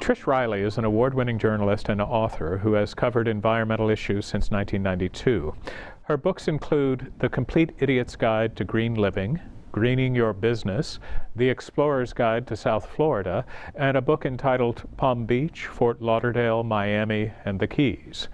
Trish Riley is an award-winning journalist and author who has covered environmental issues since 1992. Her books include The Complete Idiot's Guide to Green Living, Greening Your Business, The Explorer's Guide to South Florida, and a book entitled Palm Beach, Fort Lauderdale, Miami, and the Keys.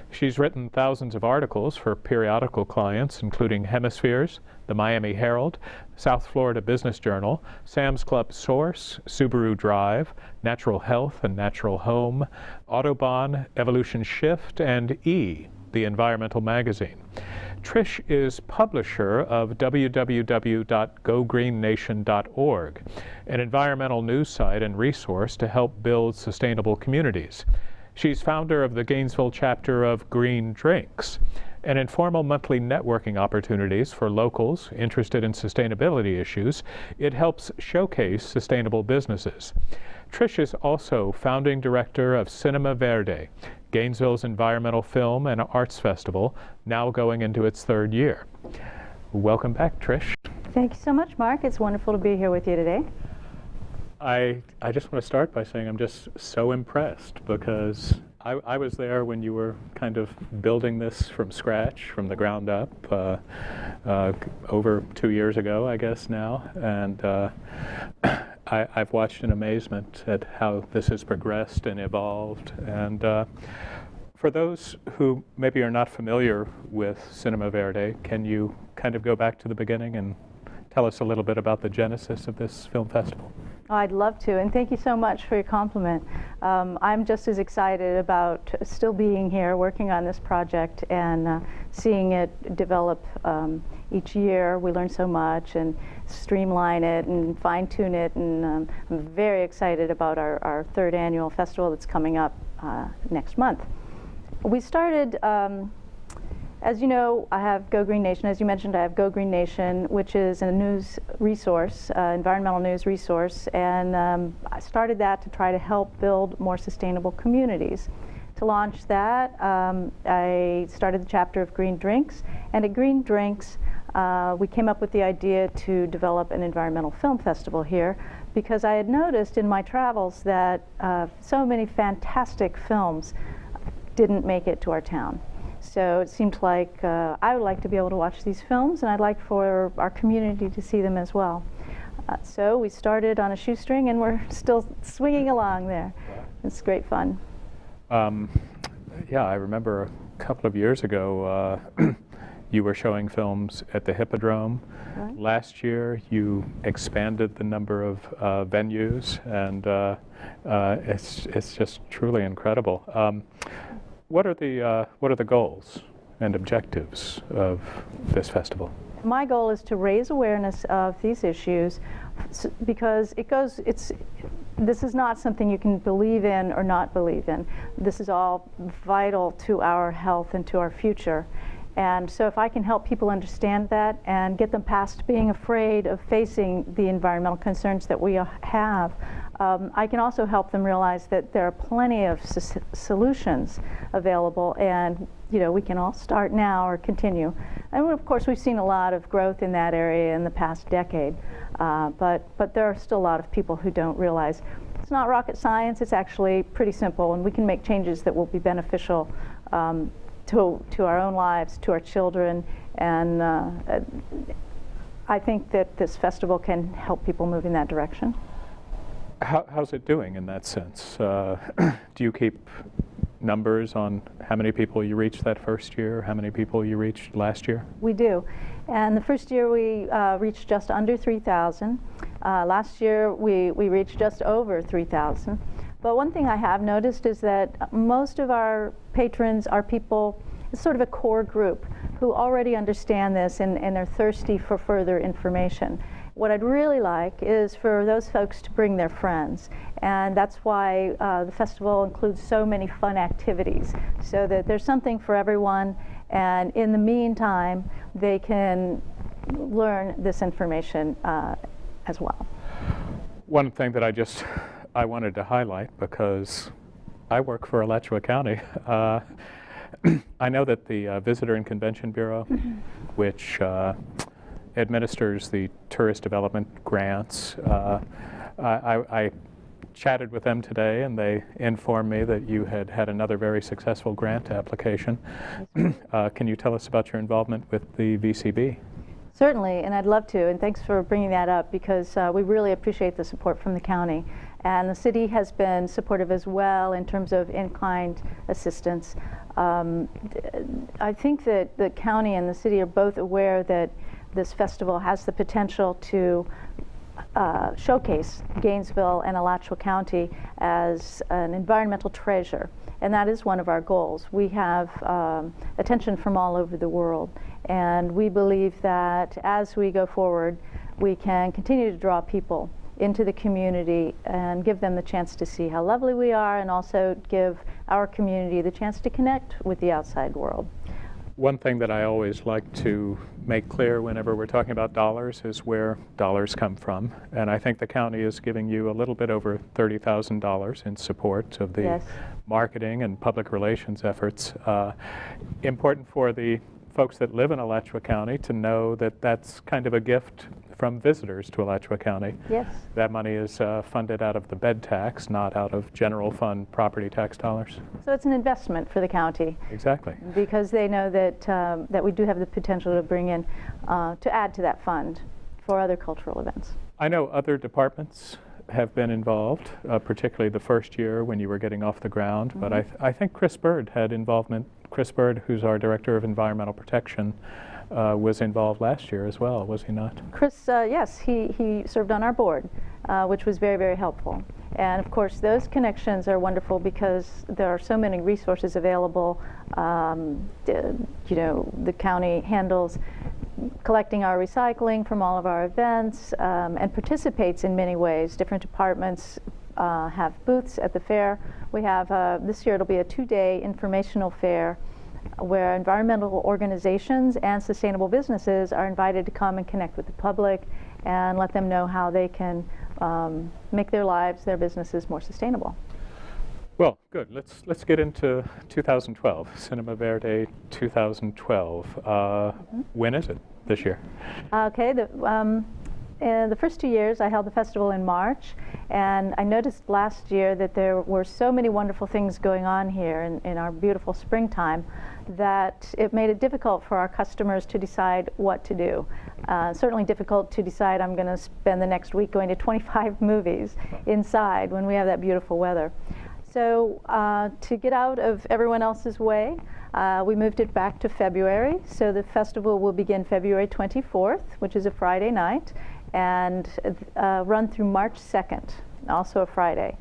She's written thousands of articles for periodical clients, including Hemispheres, the Miami Herald, South Florida Business Journal, Sam's Club Source, Subaru Drive, Natural Health and Natural Home, Autobahn, Evolution Shift, and E, the environmental magazine. Trish is publisher of www.gogreennation.org, an environmental news site and resource to help build sustainable communities. She's founder of the Gainesville chapter of Green Drinks, an informal monthly networking opportunities for locals interested in sustainability issues. It helps showcase sustainable businesses. Trish is also founding director of Cinema Verde, Gainesville's environmental film and arts festival, now going into its third year. Welcome back, Trish. Thank you so much, Mark. It's wonderful to be here with you today. I just want to start by saying I'm just so impressed because I was there when you were kind of building this from scratch, from the ground up, over 2 years ago, I guess now, and I've watched in amazement at how this has progressed and evolved. And for those who maybe are not familiar with Cinema Verde, can you kind of go back to the beginning and tell us a little bit about the genesis of this film festival? Oh, I'd love to, and thank you so much for your compliment. I'm just as excited about still being here, working on this project, and seeing it develop each year. We learn so much and streamline it and fine-tune it, and I'm very excited about our third annual festival that's coming up next month. We started, as you know, I have Go Green Nation. As you mentioned, I have Go Green Nation, which is a news resource, environmental news resource, and I started that to try to help build more sustainable communities. To launch that, I started the chapter of Green Drinks, and at Green Drinks, we came up with the idea to develop an environmental film festival here, because I had noticed in my travels that so many fantastic films didn't make it to our town. So it seemed like I would like to be able to watch these films, and I'd like for our community to see them as well. So we started on a shoestring, and we're still swinging along there. It's great fun. Yeah, I remember a couple of years ago you were showing films at the Hippodrome. Right. Last year you expanded the number of venues, and it's just truly incredible. What are the goals and objectives of this festival? My goal is to raise awareness of these issues, because this is not something you can believe in or not believe in. This is all vital to our health and to our future. And so if I can help people understand that and get them past being afraid of facing the environmental concerns that we have, I can also help them realize that there are plenty of solutions available, and we can all start now or continue. And of course we've seen a lot of growth in that area in the past decade, but there are still a lot of people who don't realize it's not rocket science. It's actually pretty simple, and we can make changes that will be beneficial to our own lives, to our children, and I think that this festival can help people move in that direction. How's it doing in that sense? Do you keep numbers on how many people you reached that first year, how many people you reached last year? We do. And the first year we reached just under 3,000. Last year we reached just over 3,000. But one thing I have noticed is that most of our patrons are people, it's sort of a core group, who already understand this and are thirsty for further information. What I'd really like is for those folks to bring their friends, and that's why the festival includes so many fun activities, so that there's something for everyone, and in the meantime they can learn this information as well. One thing that I wanted to highlight, because I work for Alachua County, I know that the Visitor and Convention Bureau, which administers the tourist development grants, I chatted with them today, and they informed me that you had had another very successful grant application. Can you tell us about your involvement with the VCB? Certainly, and I'd love to, and thanks for bringing that up, because we really appreciate the support from the county. And the city has been supportive as well in terms of in-kind assistance. I think that the county and the city are both aware that this festival has the potential to showcase Gainesville and Alachua County as an environmental treasure, and that is one of our goals. We have attention from all over the world, and we believe that as we go forward, we can continue to draw people into the community and give them the chance to see how lovely we are, and also give our community the chance to connect with the outside world. One thing that I always like to make clear whenever we're talking about dollars is where dollars come from. And I think the county is giving you a little bit over $30,000 in support of the marketing and public relations efforts. Important for the folks that live in Alachua County to know that that's kind of a gift from visitors to Alachua County. Yes. That money is funded out of the bed tax, not out of general fund property tax dollars. So it's an investment for the county. Exactly. Because they know that that we do have the potential to bring in, to add to that fund for other cultural events. I know other departments have been involved, particularly the first year when you were getting off the ground, but I think Chris Bird had involvement. Chris Bird, who's our Director of Environmental Protection, was involved last year as well, was he not? Chris, yes, he served on our board, which was very, very helpful. And of course, those connections are wonderful because there are so many resources available. You know, the county handles collecting our recycling from all of our events and participates in many ways. Different departments have booths at the fair. We have, this year it'll be a 2-day informational fair where environmental organizations and sustainable businesses are invited to come and connect with the public and let them know how they can make their lives, their businesses more sustainable. Well, good. Let's get into 2012, Cinema Verde 2012. When is it this year? Okay. The first 2 years, I held the festival in March, and I noticed last year that there were so many wonderful things going on here in our beautiful springtime that it made it difficult for our customers to decide what to do. Certainly difficult to decide I'm going to spend the next week going to 25 movies inside when we have that beautiful weather. So to get out of everyone else's way, we moved it back to February. So the festival will begin February 24th, which is a Friday night, and run through March 2nd, also a Friday.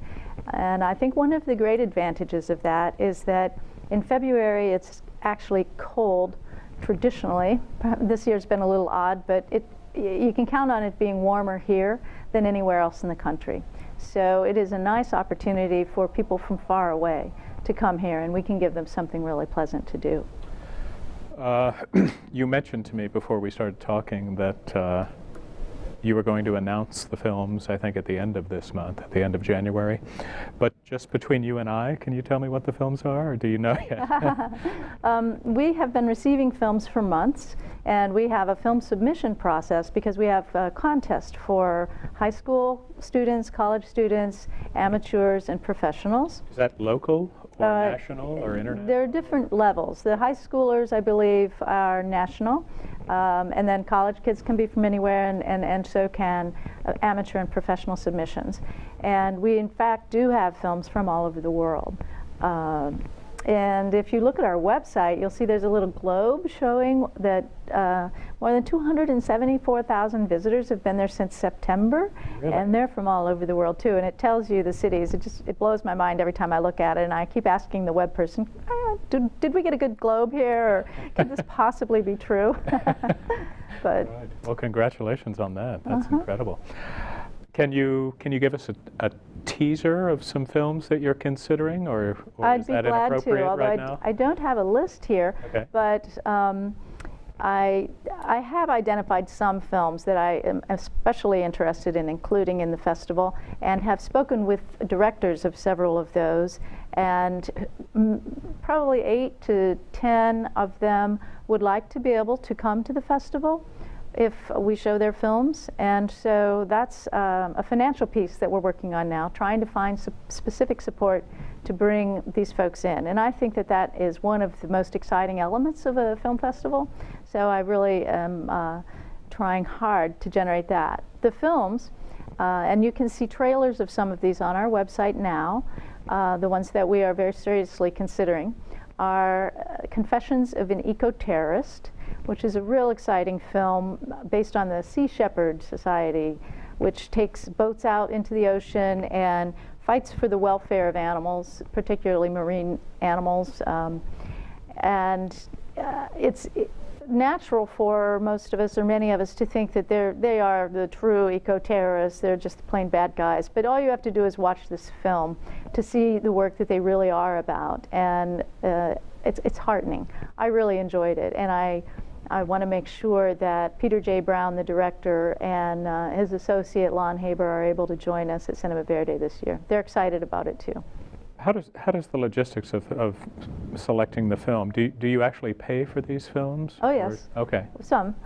And I think one of the great advantages of that is that in February it's actually cold traditionally. This year's been a little odd, but you can count on it being warmer here than anywhere else in the country. So it is a nice opportunity for people from far away to come here, and we can give them something really pleasant to do. You mentioned to me before we started talking that you were going to announce the films, I think, at the end of this month, at the end of January. But just between you and I, can you tell me what the films are, or do you know yet? We have been receiving films for months, and we have a film submission process because we have a contest for high school students, college students, amateurs, and professionals. Is that local or national or international? There are different levels. The high schoolers, I believe, are national. And then college kids can be from anywhere, and so can amateur and professional submissions. And we, in fact, do have films from all over the world. And if you look at our website, you'll see there's a little globe showing that more than 274,000 visitors have been there since September. Really? And they're from all over the world too. And it tells you the cities. It blows my mind every time I look at it. And I keep asking the web person, did we get a good globe here, or could this possibly be true? But right. Well, congratulations on that. That's incredible. Can you give us a teaser of some films that you're considering, or is that inappropriate right now? I don't have a list here, but I have identified some films that I am especially interested in including in the festival, and have spoken with directors of several of those, and probably 8 to 10 of them would like to be able to come to the festival. if we show their films. And so that's a financial piece that we're working on now, trying to find specific support to bring these folks in. And I think that that is one of the most exciting elements of a film festival. So I really am trying hard to generate that. The films, and you can see trailers of some of these on our website now, the ones that we are very seriously considering, are Confessions of an Eco-Terrorist, which is a real exciting film based on the Sea Shepherd Society, which takes boats out into the ocean and fights for the welfare of animals, particularly marine animals. It's natural for most of us, or many of us, to think that they are the true eco-terrorists. They're just plain bad guys. But all you have to do is watch this film to see the work that they really are about. And it's heartening. I really enjoyed it. And I want to make sure that Peter J. Brown, the director, and his associate Lon Haber are able to join us at Cinema Verde this year. They're excited about it too. How does the logistics of selecting the film, do you actually pay for these films? Oh, yes. Or, okay. Some.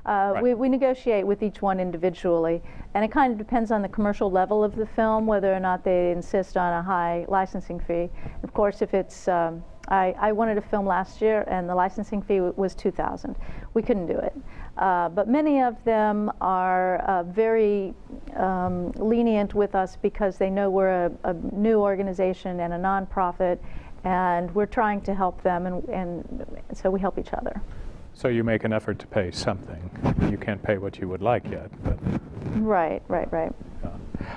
Right. We negotiate with each one individually, and it kind of depends on the commercial level of the film, whether or not they insist on a high licensing fee. Of course, if it's I wanted a film last year, and the licensing fee was $2,000. We couldn't do it. But many of them are very lenient with us because they know we're a new organization and a nonprofit, and we're trying to help them, and so we help each other. So you make an effort to pay something. You can't pay what you would like yet, but... Right.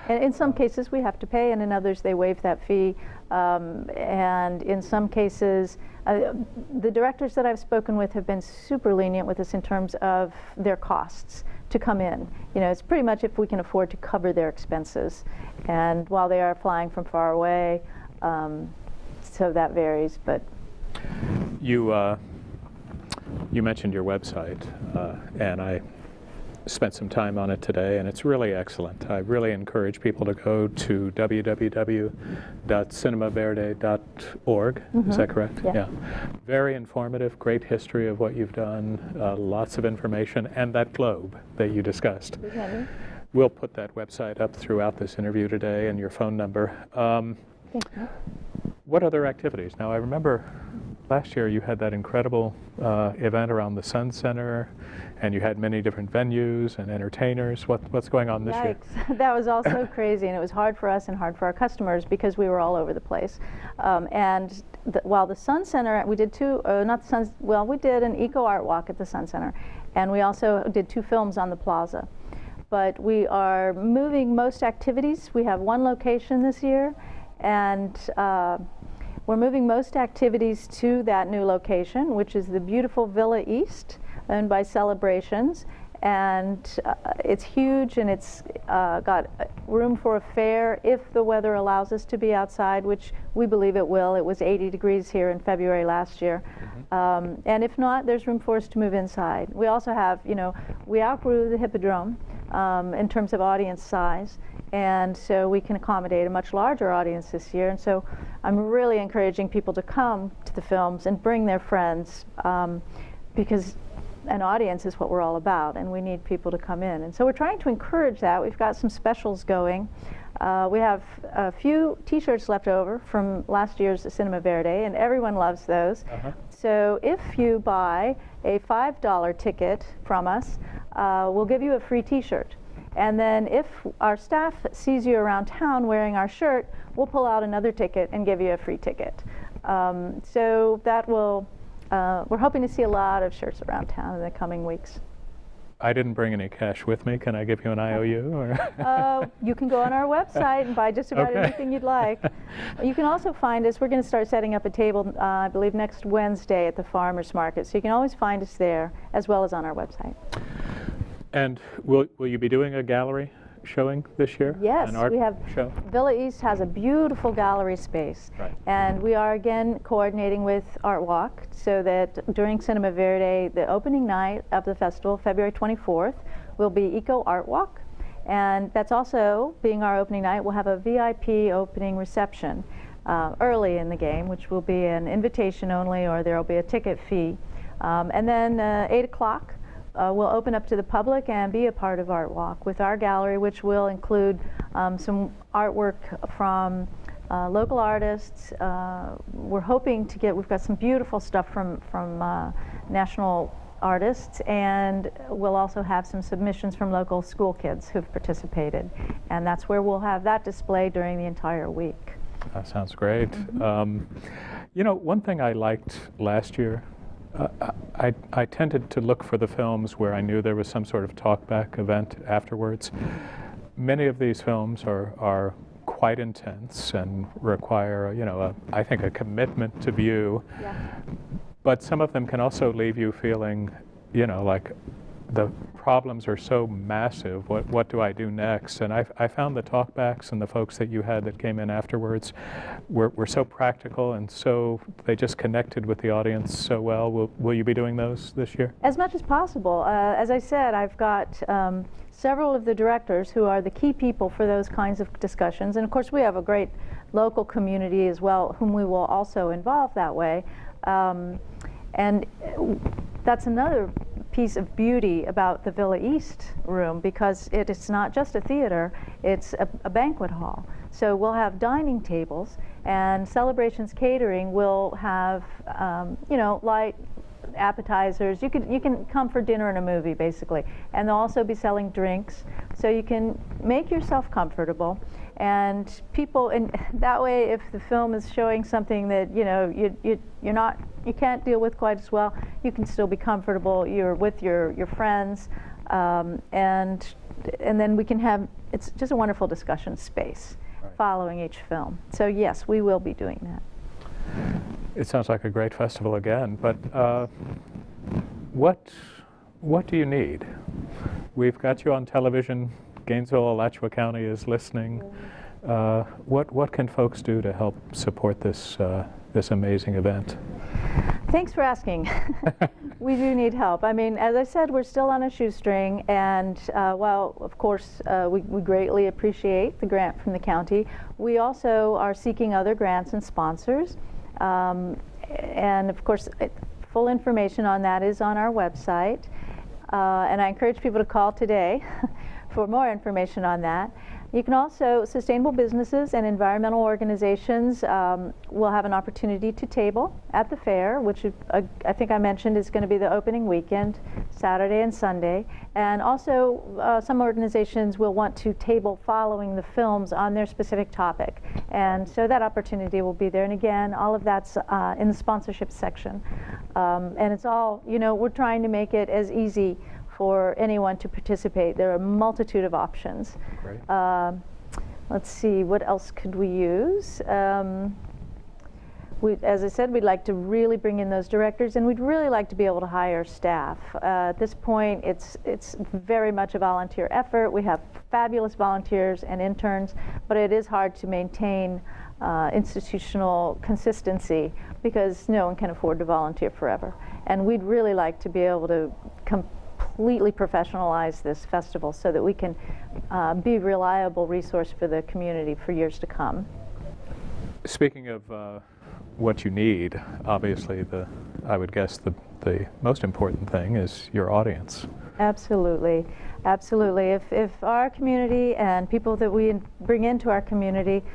And in some cases we have to pay, and in others they waive that fee. And in some cases, the directors that I've spoken with have been super lenient with us in terms of their costs to come in. You know, it's pretty much if we can afford to cover their expenses. And while they are flying from far away, so that varies. But you mentioned your website, and I spent some time on it today, and it's really excellent. I really encourage people to go to www.cinemaverde.org. Is that correct? Yeah. Very informative, great history of what you've done, lots of information, and that globe that you discussed. Okay. We'll put that website up throughout this interview today, and your phone number. Thank you. What other activities? Now, I remember last year you had that incredible event around the Sun Center, and you had many different venues and entertainers. What's going on this year? That was also crazy, and it was hard for us and hard for our customers because we were all over the place. While the Sun Center, we did we did an eco art walk at the Sun Center, and we also did 2 films on the plaza. But we are moving most activities. We have 1 location this year, and we're moving most activities to that new location, which is the beautiful Villa East, owned by Celebrations. And it's huge, and it's got room for a fair if the weather allows us to be outside, which we believe it will. It was 80 degrees here in February last year. And if not, there's room for us to move inside. We also have, we outgrew the Hippodrome in terms of audience size, and so we can accommodate a much larger audience this year. And so I'm really encouraging people to come to the films and bring their friends, because an audience is what we're all about, and we need people to come in. And so we're trying to encourage that. We've got some specials going. We have a few T-shirts left over from last year's Cinema Verde, and everyone loves those. So if you buy a $5 ticket from us, we'll give you a free T-shirt. And then if our staff sees you around town wearing our shirt, we'll pull out another ticket and give you a free ticket. So that will, we're hoping to see a lot of shirts around town in the coming weeks. I didn't bring any cash with me. Can I give you an IOU? Or? You can go on our website and buy just about anything you'd like. You can also find us. We're going to start setting up a table, I believe, next Wednesday at the Farmers Market. So you can always find us there, as well as on our website. And will you be doing a gallery showing this year? Yes, an art we have. Show? Villa East has a beautiful gallery space, and we are again coordinating with Art Walk so that during Cinema Verde, the opening night of the festival, February 24th, will be Eco Art Walk, and that's also, being our opening night, we'll have a VIP opening reception early in the game, which will be an invitation only, or there will be a ticket fee, and then 8 o'clock. will open up to the public and be a part of Art Walk with our gallery, which will include some artwork from local artists. We're hoping to get, we've got some beautiful stuff from national artists, and we'll also have some submissions from local school kids who've participated. And that's where we'll have that display during the entire week. That sounds great. You know, one thing I liked last year, I tended to look for the films where I knew there was some sort of talk-back event afterwards. Many of these films are quite intense and require, you know, I think a commitment to view. Yeah. But some of them can also leave you feeling, you know, like the problems are so massive. What do I do next? And I found the talkbacks and the folks that you had that came in afterwards were so practical, and so they just connected with the audience so well. Will you be doing those this year? As much as possible. As I said, I've got several of the directors who are the key people for those kinds of discussions, and of course we have a great local community as well, whom we will also involve that way. And that's another piece of beauty about the Villa East room, because it's not just a theater, it's a banquet hall. So we'll have dining tables, and Celebrations Catering will have you know, light appetizers. You can come for dinner and a movie, basically. And they'll also be selling drinks, so you can make yourself comfortable. And people, and that way, if the film is showing something that, you know, you can't deal with quite as well, you can still be comfortable. You're with your friends, and then we can have, it's just a wonderful discussion space following each film. So yes, we will be doing that. It sounds like a great festival again, but what do you need? We've got you on television. Gainesville, Alachua County is listening. What can folks do to help support this this amazing event? Thanks for asking. We do need help. I mean, as I said, we're still on a shoestring, and while of course we greatly appreciate the grant from the county, we also are seeking other grants and sponsors. And of course, full information on that is on our website. And I encourage people to call today for more information on that. You can also, sustainable businesses and environmental organizations will have an opportunity to table at the fair, which I think I mentioned is going to be the opening weekend, Saturday and Sunday. And also some organizations will want to table following the films on their specific topic. And so that opportunity will be there. And again, all of that's in the sponsorship section. And it's all, you know, we're trying to make it as easy for anyone to participate. There are a multitude of options. Great. Let's see, what else could we use? As I said, we'd like to really bring in those directors, and we'd really like to be able to hire staff. At this point, it's very much a volunteer effort. We have fabulous volunteers and interns, but it is hard to maintain institutional consistency because no one can afford to volunteer forever. And we'd really like to be able to completely professionalize this festival so that we can be a reliable resource for the community for years to come. Speaking of what you need, obviously I would guess the most important thing is your audience. Absolutely, absolutely. If our community and people that we bring into our community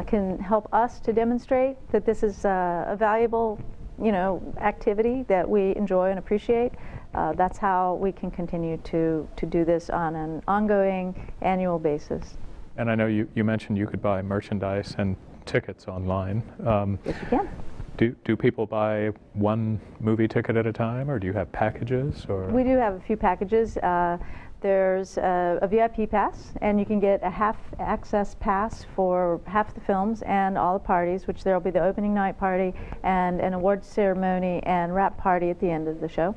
can help us to demonstrate that this is a valuable, you know, activity that we enjoy and appreciate, that's how we can continue to do this on an ongoing annual basis. And I know you mentioned you could buy merchandise and tickets online. Yes, you can. Do people buy one movie ticket at a time, or do you have packages? Or we do have a few packages. There's a VIP pass, and you can get a half-access pass for half the films and all the parties, which there will be the opening night party and an awards ceremony and wrap party at the end of the show.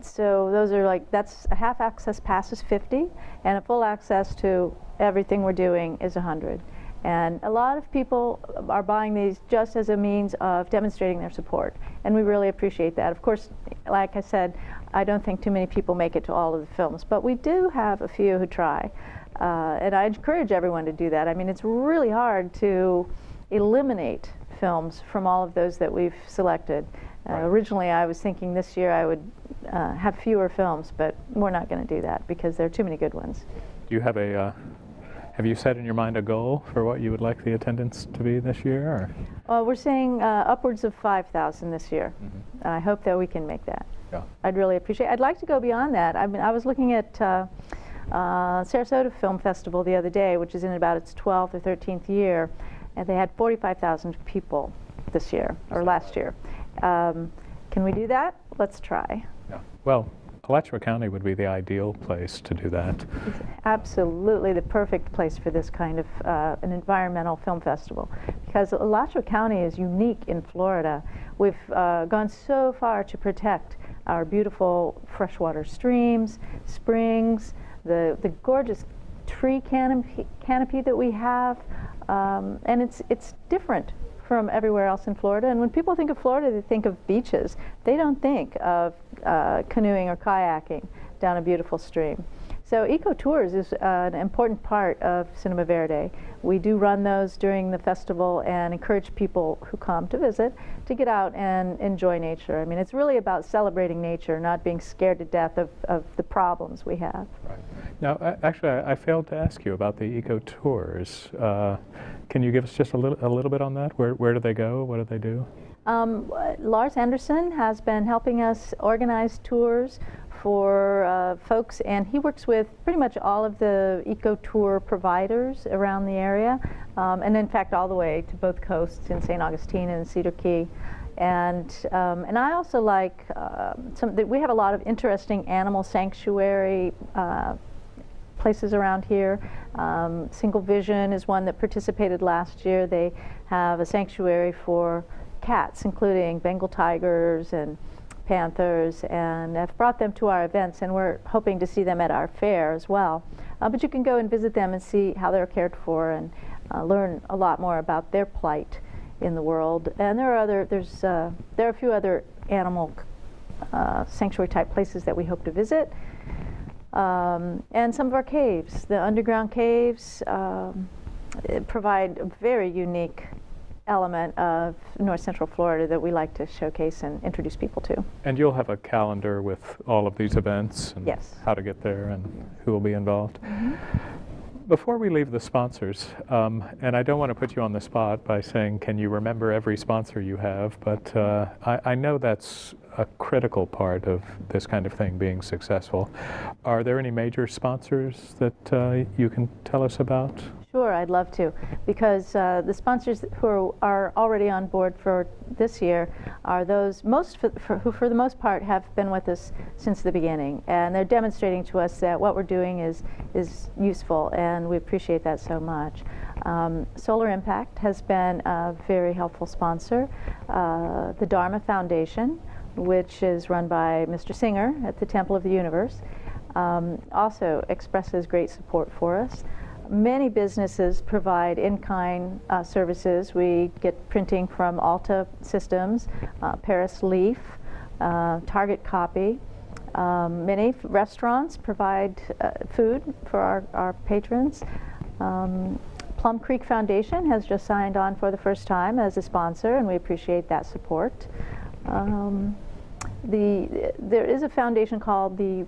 So those are that's a half-access pass is $50, and a full access to everything we're doing is $100. And a lot of people are buying these just as a means of demonstrating their support, and we really appreciate that. Of course, like I said, I don't think too many people make it to all of the films, but we do have a few who try, and I encourage everyone to do that. I mean, it's really hard to eliminate films from all of those that we've selected. Right. Originally, I was thinking this year I would have fewer films, but we're not going to do that because there are too many good ones. Do you have have you set in your mind a goal for what you would like the attendance to be this year? Or? We're saying upwards of 5,000 this year. Mm-hmm. I hope that we can make that. Yeah. I'd really appreciate it. I'd like to go beyond that. I mean, I was looking at Sarasota Film Festival the other day, which is in about its 12th or 13th year, and they had 45,000 people this year, or last year. Can we do that? Let's try. Yeah. Well, Alachua County would be the ideal place to do that. It's absolutely the perfect place for this kind of an environmental film festival, because Alachua County is unique in Florida. We've gone so far to protect our beautiful freshwater streams, springs, the gorgeous tree canopy that we have, and it's different from everywhere else in Florida. And when people think of Florida, they think of beaches. They don't think of canoeing or kayaking down a beautiful stream. So eco-tours is an important part of Cinema Verde. We do run those during the festival and encourage people who come to visit to get out and enjoy nature. I mean, it's really about celebrating nature, not being scared to death of the problems we have. Right. Now, actually, I failed to ask you about the eco-tours. Can you give us just a little bit on that? Where do they go? What do they do? Lars Anderson has been helping us organize tours for folks, and he works with pretty much all of the eco-tour providers around the area, and in fact all the way to both coasts in St. Augustine and Cedar Key. And I also like we have a lot of interesting animal sanctuary places around here. Single Vision is one that participated last year. They have a sanctuary for cats, including Bengal tigers and panthers, and I've brought them to our events, and we're hoping to see them at our fair as well. But you can go and visit them and see how they're cared for and learn a lot more about their plight in the world. And there are a few other animal sanctuary type places that we hope to visit. And some of our caves, the underground caves, provide a very unique element of North Central Florida that we like to showcase and introduce people to. And you'll have a calendar with all of these events and yes. how to get there and who will be involved. Mm-hmm. Before we leave the sponsors, and I don't want to put you on the spot by saying, can you remember every sponsor you have, but I know that's a critical part of this kind of thing being successful. Are there any major sponsors that you can tell us about? Sure, I'd love to, because the sponsors who are already on board for this year are those who for the most part have been with us since the beginning, and they're demonstrating to us that what we're doing is useful, and we appreciate that so much. Solar Impact has been a very helpful sponsor. The Dharma Foundation, which is run by Mr. Singer at the Temple of the Universe, also expresses great support for us. Many businesses provide in-kind services. We get printing from Alta Systems, Paris Leaf, Target Copy. Many restaurants provide food for our patrons. Plum Creek Foundation has just signed on for the first time as a sponsor, and we appreciate that support. There is a foundation called and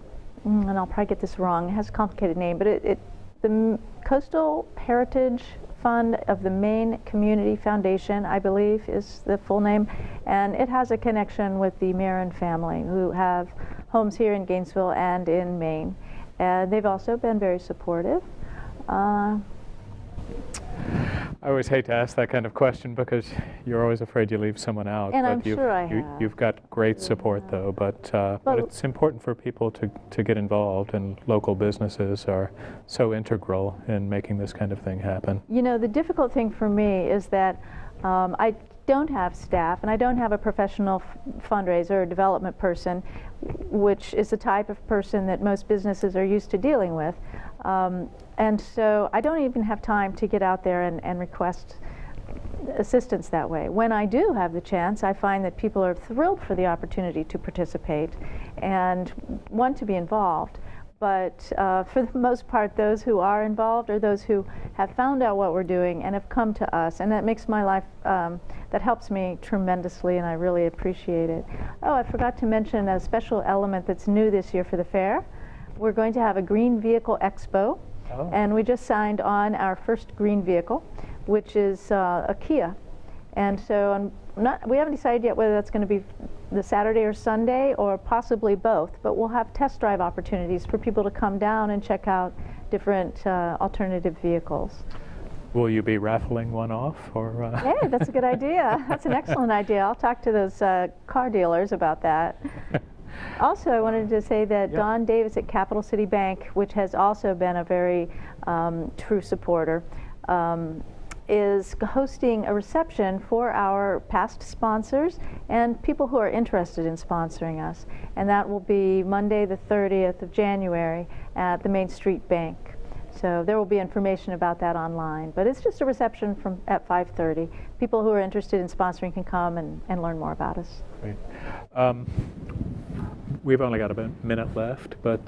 I'll probably get this wrong, it has a complicated name, but the Coastal Heritage Fund of the Maine Community Foundation, I believe is the full name, and it has a connection with the Marin family, who have homes here in Gainesville and in Maine, and they've also been very supportive. I always hate to ask that kind of question because you're always afraid you leave someone out. And I'm sure I have. You've got great support though, but it's important for people to get involved, and local businesses are so integral in making this kind of thing happen. You know, the difficult thing for me is that I don't have staff, and I don't have a professional fundraiser or development person, which is the type of person that most businesses are used to dealing with. And so I don't even have time to get out there and request assistance that way. When I do have the chance, I find that people are thrilled for the opportunity to participate and want to be involved. but for the most part, those who are involved are those who have found out what we're doing and have come to us, and that makes my life, that helps me tremendously, and I really appreciate it. Oh, I forgot to mention a special element that's new this year for the fair. We're going to have a Green Vehicle Expo, and we just signed on our first green vehicle, which is a Kia. And so we haven't decided yet whether that's going to be the Saturday or Sunday or possibly both, but we'll have test drive opportunities for people to come down and check out different alternative vehicles. Will you be raffling one off? Or, Hey, that's a good idea. That's an excellent idea. I'll talk to those car dealers about that. Also, I wanted to say that Don Davis at Capital City Bank, which has also been a very true supporter, is hosting a reception for our past sponsors and people who are interested in sponsoring us. And that will be Monday the 30th of January at the Main Street Bank. So there will be information about that online. But it's just a reception at 5:30. People who are interested in sponsoring can come and learn more about us. Great. We've only got about a minute left, but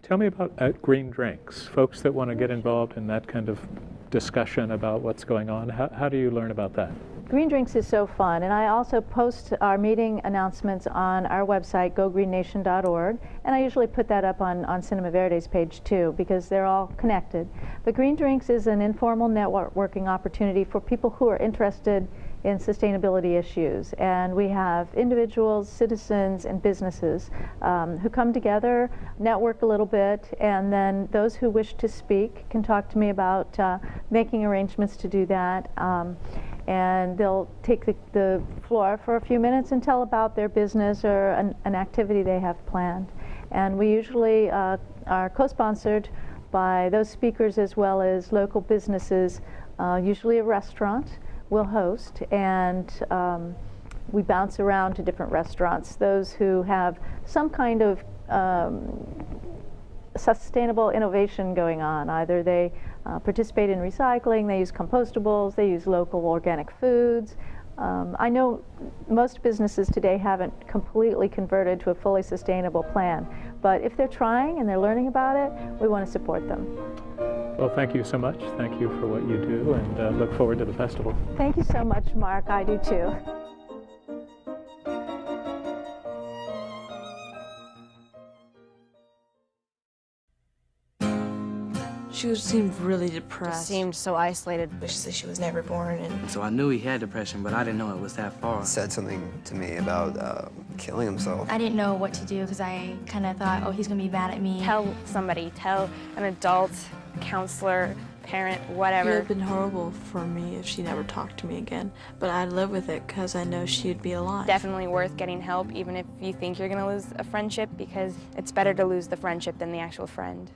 tell me about Green Drinks. Folks that want to get involved in that kind of discussion about what's going on, how do you learn about that? Green Drinks is so fun, and I also post our meeting announcements on our website, gogreennation.org, and I usually put that up on Cinema Verde's page too, because they're all connected. But Green Drinks is an informal networking opportunity for people who are interested in sustainability issues, and we have individuals, citizens, and businesses who come together, network a little bit, and then those who wish to speak can talk to me about making arrangements to do that. And they'll take the floor for a few minutes and tell about their business or an activity they have planned. And we usually are co-sponsored by those speakers as well as local businesses, usually a restaurant will host, and we bounce around to different restaurants. Those who have some kind of sustainable innovation going on. Either they participate in recycling, they use compostables, they use local organic foods. I know most businesses today haven't completely converted to a fully sustainable plan, but if they're trying and they're learning about it, we want to support them. Well, thank you so much. Thank you for what you do, and look forward to the festival. Thank you so much, Mark. I do too. She seemed really depressed. She seemed so isolated. She said she was never born. And so I knew he had depression, but I didn't know it was that far. He said something to me about killing himself. I didn't know what to do because I kind of thought, oh, he's going to be mad at me. Tell somebody, tell an adult, counselor, parent, whatever. It would have been horrible for me if she never talked to me again, but I'd live with it because I know she'd be alive. Definitely worth getting help, even if you think you're going to lose a friendship, because it's better to lose the friendship than the actual friend.